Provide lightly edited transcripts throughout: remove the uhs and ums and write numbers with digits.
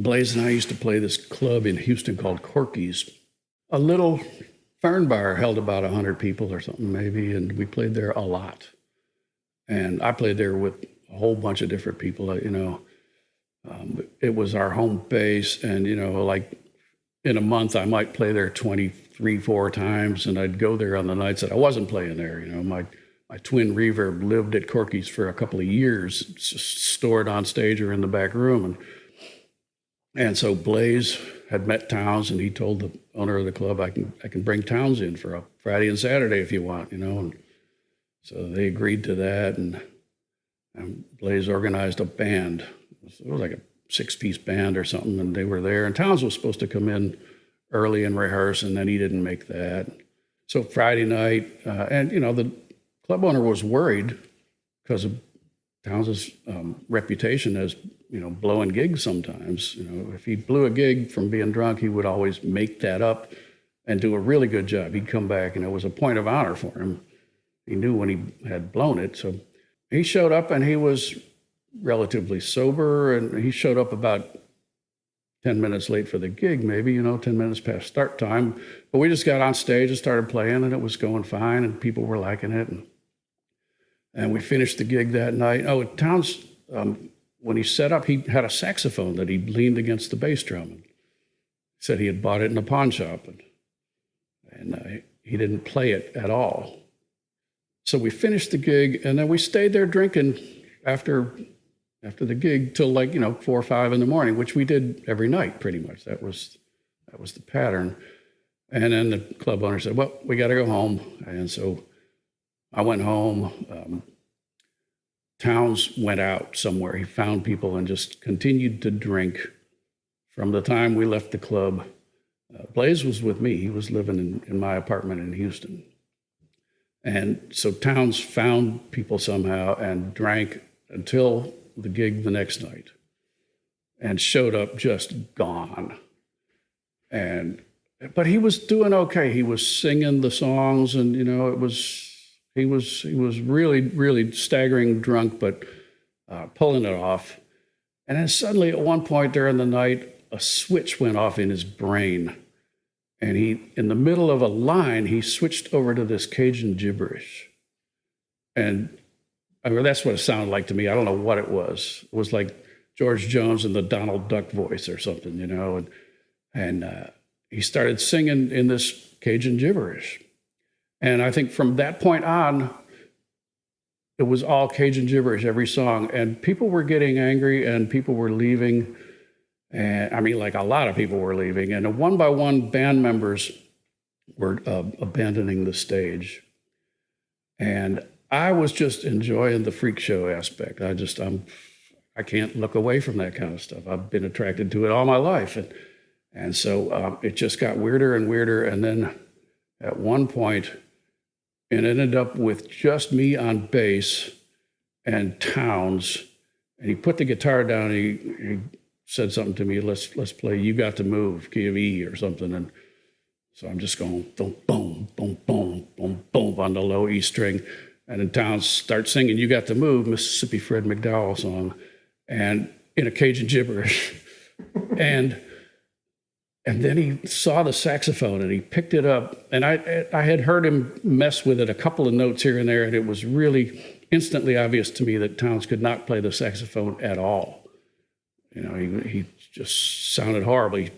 Blaze and I used to play this club in Houston called Corky's. A little fern bar held about 100 people or something maybe, and we played there a lot. And I played there with a whole bunch of different people, it was our home base, and, like in a month, I might play there 23, 4 times, and I'd go there on the nights that I wasn't playing there. My twin reverb lived at Corky's for a couple of years, stored on stage or in the back room. And so Blaze had met Townes, and he told the owner of the club, I can bring Townes in for a Friday and Saturday if you want, And so they agreed to that, and Blaze organized a band. It was like a 6-piece band or something, and they were there. And Townes was supposed to come in early and rehearse, and then he didn't make that. So Friday night, the club owner was worried because of Townes' reputation as, blowing gigs sometimes. If he blew a gig from being drunk, he would always make that up and do a really good job. He'd come back, and it was a point of honor for him. He knew when he had blown it. So he showed up, and he was relatively sober, and he showed up about 10 minutes late for the gig, maybe, 10 minutes past start time. But we just got on stage and started playing, and it was going fine, and people were liking it. And we finished the gig that night. Oh, Townes, when he set up, he had a saxophone that he leaned against the bass drum. And said he had bought it in a pawn shop, and he didn't play it at all. So we finished the gig, and then we stayed there drinking after the gig till 4 or 5 in the morning, which we did every night pretty much. That was the pattern. And then the club owner said, well, we got to go home. And so I went home. Townes went out somewhere. He found people and just continued to drink from the time we left the club. Blaze was with me. He was living in my apartment in Houston. And so Townes found people somehow and drank until the gig the next night, and showed up just gone. But he was doing okay. He was singing the songs, and he was really, really staggering drunk, but pulling it off. And then suddenly, at one point during the night, a switch went off in his brain, and in the middle of a line, he switched over to this Cajun gibberish, and that's what it sounded like to me. I don't know what it was. It was like George Jones in the Donald Duck voice or something, and he started singing in this Cajun gibberish. And I think from that point on, it was all Cajun gibberish, every song. And people were getting angry, and people were leaving. And a lot of people were leaving. And one by one, band members were abandoning the stage. And I was just enjoying the freak show aspect. I can't look away from that kind of stuff. I've been attracted to it all my life. And so it just got weirder and weirder. And then at one point, it ended up with just me on bass and Townes. And he put the guitar down. He said something to me, let's play You Got to Move, key of E or something. And so I'm just going boom, boom, boom, boom, boom, boom on the low E string. And then Townes starts singing You Got to Move, Mississippi Fred McDowell song, and in a Cajun gibberish. and then he saw the saxophone, and he picked it up. And I had heard him mess with it a couple of notes here and there, and it was really instantly obvious to me that Townes could not play the saxophone at all. He just sounded horribly.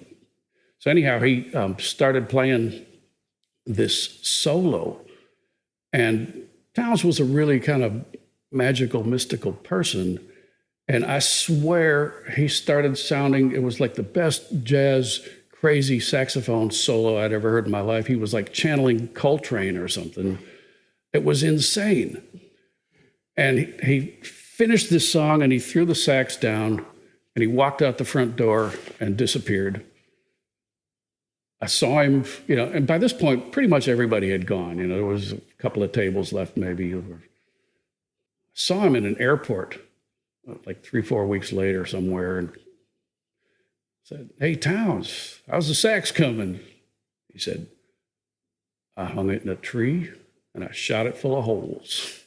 So anyhow, he started playing this solo, and Townes was a really kind of magical, mystical person. And I swear he started sounding, it was like the best jazz, crazy saxophone solo I'd ever heard in my life. He was like channeling Coltrane or something. It was insane. And he finished this song, and he threw the sax down, and he walked out the front door and disappeared. I saw him, and by this point, pretty much everybody had gone. There was a couple of tables left, maybe. I saw him in an airport, like 3, 4 weeks later somewhere, and said, hey, Townes, how's the sax coming? He said, I hung it in a tree, and I shot it full of holes.